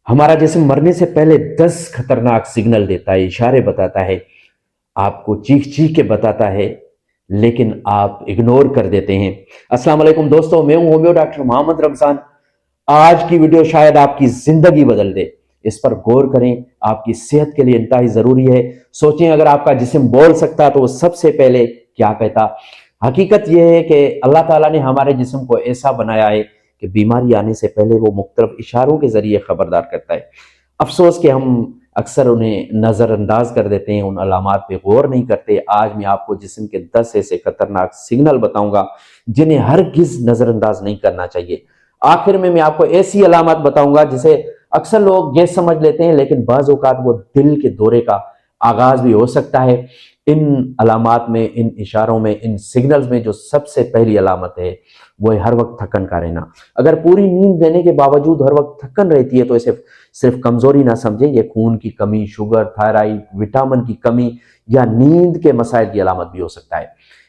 ہمارا جسم مرنے سے پہلے 10 خطرناک سگنل دیتا ہے، اشارے بتاتا ہے، آپ کو چیخ چیخ کے بتاتا ہے، لیکن آپ اگنور کر دیتے ہیں۔ السلام علیکم دوستوں، میں ہوں ہومیو ڈاکٹر محمد رمضان۔ آج کی ویڈیو شاید آپ کی زندگی بدل دے، اس پر غور کریں، آپ کی صحت کے لیے انتہائی ضروری ہے۔ سوچیں اگر آپ کا جسم بول سکتا تو وہ سب سے پہلے کیا کہتا؟ حقیقت یہ ہے کہ اللہ تعالیٰ نے ہمارے جسم کو ایسا بنایا ہے کہ بیماری آنے سے پہلے وہ مختلف اشاروں کے ذریعے خبردار کرتا ہے۔ افسوس کہ ہم اکثر انہیں نظر انداز کر دیتے ہیں، ان علامات پہ غور نہیں کرتے۔ آج میں آپ کو جسم کے 10 ایسے خطرناک سگنل بتاؤں گا جنہیں ہرگز نظر انداز نہیں کرنا چاہیے۔ آخر میں آپ کو ایسی علامات بتاؤں گا جسے اکثر لوگ گیس سمجھ لیتے ہیں، لیکن بعض اوقات وہ دل کے دورے کا آغاز بھی ہو سکتا ہے۔ ان علامات میں، ان اشاروں میں، ان سگنلز میں جو سب سے پہلی علامت ہے وہ ہے ہر وقت تھکن کا رہنا۔ اگر پوری نیند لینے کے باوجود ہر وقت تھکن رہتی ہے تو اسے صرف کمزوری نہ سمجھیں، یہ خون کی کمی، شوگر، تھائرائیڈ، وٹامن کی کمی یا نیند کے مسائل کی علامت بھی ہو سکتا ہے۔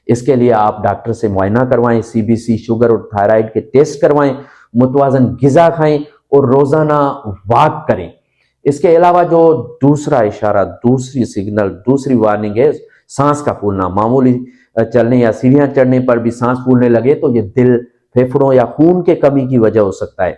اس کے لیے آپ ڈاکٹر سے معائنہ کروائیں، سی بی سی، شوگر اور تھائرائیڈ کے ٹیسٹ کروائیں، متوازن غذا کھائیں اور روزانہ واک کریں۔ اس کے علاوہ جو دوسرا اشارہ، دوسری سگنل، دوسری وارننگ ہے سانس کا پھولنا۔ معمولی چلنے یا سیڑھیاں چڑھنے پر بھی سانس پھولنے لگے تو یہ دل، پھیپھڑوں یا خون کے کمی کی وجہ ہو سکتا ہے۔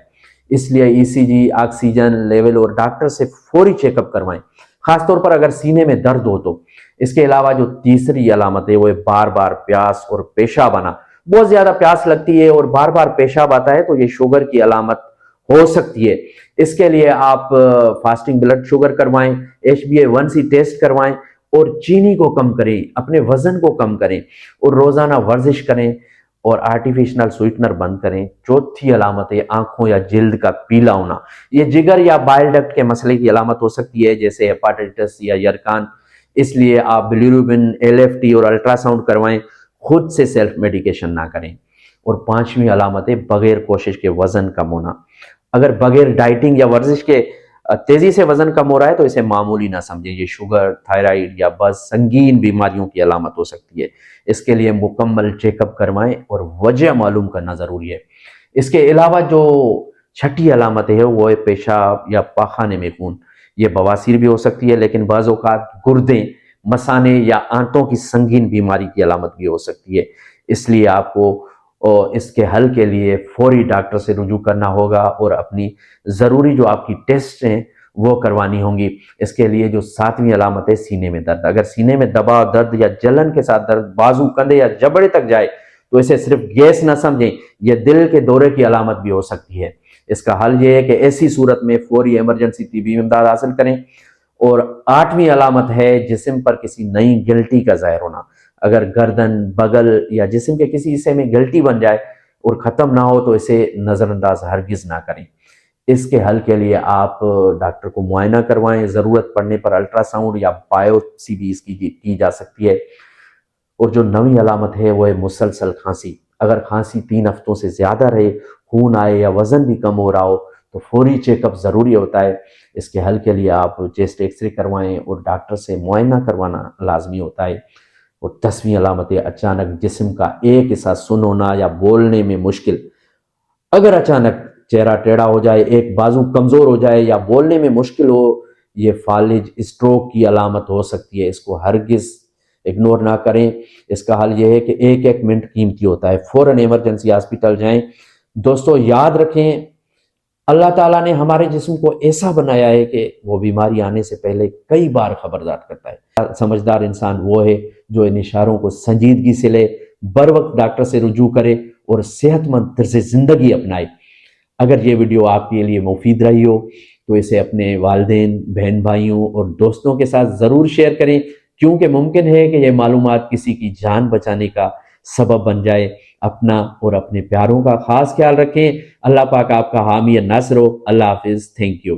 اس لیے ای سی جی، آکسیجن لیول اور ڈاکٹر سے فوری چیک اپ کروائیں، خاص طور پر اگر سینے میں درد ہو تو۔ اس کے علاوہ جو تیسری علامت ہے وہ ہے بار بار پیاس اور پیشاب آنا۔ بہت زیادہ پیاس لگتی ہے اور بار بار پیشاب آتا ہے تو یہ شوگر کی علامت ہو سکتی ہے۔ اس کے لیے آپ فاسٹنگ بلڈ شوگر کروائیں، HbA1c ٹیسٹ کروائیں اور چینی کو کم کریں، اپنے وزن کو کم کریں اور روزانہ ورزش کریں اور آرٹیفیشنل سویٹنر بند کریں۔ چوتھی علامت ہے آنکھوں یا جلد کا پیلا ہونا۔ یہ جگر یا بائل ڈکٹ کے مسئلے کی علامت ہو سکتی ہے، جیسے ہیپاٹائٹس یا یرکان۔ اس لیے آپ بلیروبن، LFT اور الٹرا ساؤنڈ کروائیں، خود سے سیلف میڈیکیشن نہ کریں۔ اور پانچویں علامت ہے بغیر کوشش کے وزن کم ہونا۔ اگر بغیر ڈائٹنگ یا ورزش کے تیزی سے وزن کم ہو رہا ہے تو اسے معمولی نہ سمجھیں، یہ شوگر، تھائرائیڈ یا بعض سنگین بیماریوں کی علامت ہو سکتی ہے۔ اس کے لیے مکمل چیک اپ کروائیں اور وجہ معلوم کرنا ضروری ہے۔ اس کے علاوہ جو چھٹی علامت ہے وہ ہے پیشاب یا پاخانے میں خون۔ یہ بواسیر بھی ہو سکتی ہے، لیکن بعض اوقات گردے، مثانے یا آنتوں کی سنگین بیماری کی علامت بھی ہو سکتی ہے۔ اس لیے آپ کو اس کے حل کے لیے فوری ڈاکٹر سے رجوع کرنا ہوگا اور اپنی ضروری جو آپ کی ٹیسٹ ہیں وہ کروانی ہوں گی۔ اس کے لیے جو ساتویں علامت ہے سینے میں درد۔ اگر سینے میں دباؤ، درد یا جلن کے ساتھ درد بازو، کندھے یا جبڑے تک جائے تو اسے صرف گیس نہ سمجھیں، یہ دل کے دورے کی علامت بھی ہو سکتی ہے۔ اس کا حل یہ ہے کہ ایسی صورت میں فوری ایمرجنسی طبی امداد حاصل کریں۔ اور آٹھویں علامت ہے جسم پر کسی نئی گلٹی کا ظاہر ہونا۔ اگر گردن، بغل یا جسم کے کسی حصے میں گلٹی بن جائے اور ختم نہ ہو تو اسے نظر انداز ہرگز نہ کریں۔ اس کے حل کے لیے آپ ڈاکٹر کو معائنہ کروائیں، ضرورت پڑنے پر الٹرا ساؤنڈ یا بایوپسی بھی اس کی جا سکتی ہے۔ اور جو نویں علامت ہے وہ ہے مسلسل کھانسی۔ اگر کھانسی 3 ہفتوں سے زیادہ رہے، خون آئے یا وزن بھی کم ہو رہا ہو تو فوری چیک اپ ضروری ہوتا ہے۔ اس کے حل کے لیے آپ چیسٹ ایکس رے کروائیں اور ڈاکٹر سے معائنہ کروانا لازمی ہوتا ہے۔ اور 10ویں علامت ہے اچانک جسم کا ایک حصہ سن ہونا یا بولنے میں مشکل۔ اگر اچانک چہرہ ٹیڑھا ہو جائے، ایک بازو کمزور ہو جائے یا بولنے میں مشکل ہو، یہ فالج اسٹروک کی علامت ہو سکتی ہے۔ اس کو ہرگز اگنور نہ کریں۔ اس کا حل یہ ہے کہ ایک ایک منٹ قیمتی ہوتا ہے، فوراً ایمرجنسی ہاسپٹل جائیں۔ دوستو یاد رکھیں، اللہ تعالیٰ نے ہمارے جسم کو ایسا بنایا ہے کہ وہ بیماری آنے سے پہلے کئی بار خبردار کرتا ہے۔ سمجھدار انسان وہ ہے جو ان اشاروں کو سنجیدگی سے لے، بر وقت ڈاکٹر سے رجوع کرے اور صحت مند طرز زندگی اپنائے۔ اگر یہ ویڈیو آپ کے لیے مفید رہی ہو تو اسے اپنے والدین، بہن بھائیوں اور دوستوں کے ساتھ ضرور شیئر کریں، کیونکہ ممکن ہے کہ یہ معلومات کسی کی جان بچانے کا سبب بن جائے۔ اپنا اور اپنے پیاروں کا خاص خیال رکھیں۔ اللہ پاک آپ کا حامی ناصر ہو۔ اللہ حافظ۔ Thank you.